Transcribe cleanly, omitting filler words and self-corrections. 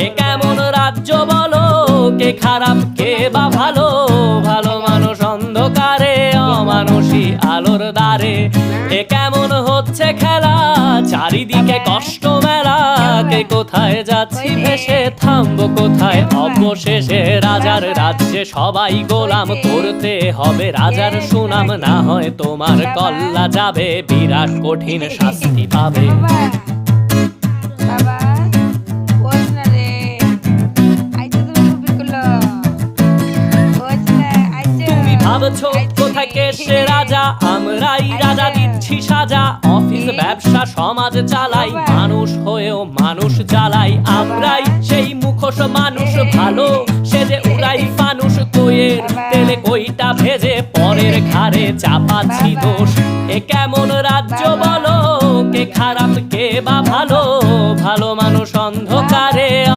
এ কেমন রাজ্য বলো, কে খারাপ কে বা ভালো? ভালো মানুষ অন্ধকারে, অমানুষী আলোর দ্বারে। এ কেমন হচ্ছে খেলা, চারিদিকে কষ্ট মেলা। কে কোথায় যাচ্ছি ভেসে, থামবো কোথায় অবশেষে? রাজার রাজ্যে সবাই গোলাম, করতে হবে রাজার সুনাম। না হয় তোমার কল্লা যাবে, বিরাট কঠিন শাস্তি পাবে। বাবা বস না রে, আইতে তুমি কপি করলো, বস না আইতে। তুমি ভাবছো কোথায় কে সে রাজা, আমরাই রাজা দিচ্ছি সাজা। অফিস ব্যবসা সমাজ চালাই, মানুষ হয়েও মানুষ জ্বালাই। আমরাই সেই মুখোশ মানুষ ভালো, সে যে উড়াই ফানুষ। কইয়ের তেলে কইটা ভেজে পরের ঘাড়ে চাপাচ্ছি দোষ। এ কেমন রাজ্য বলো, কে খারাপ কে বা ভালো? ভালো মানুষ অন্ধকার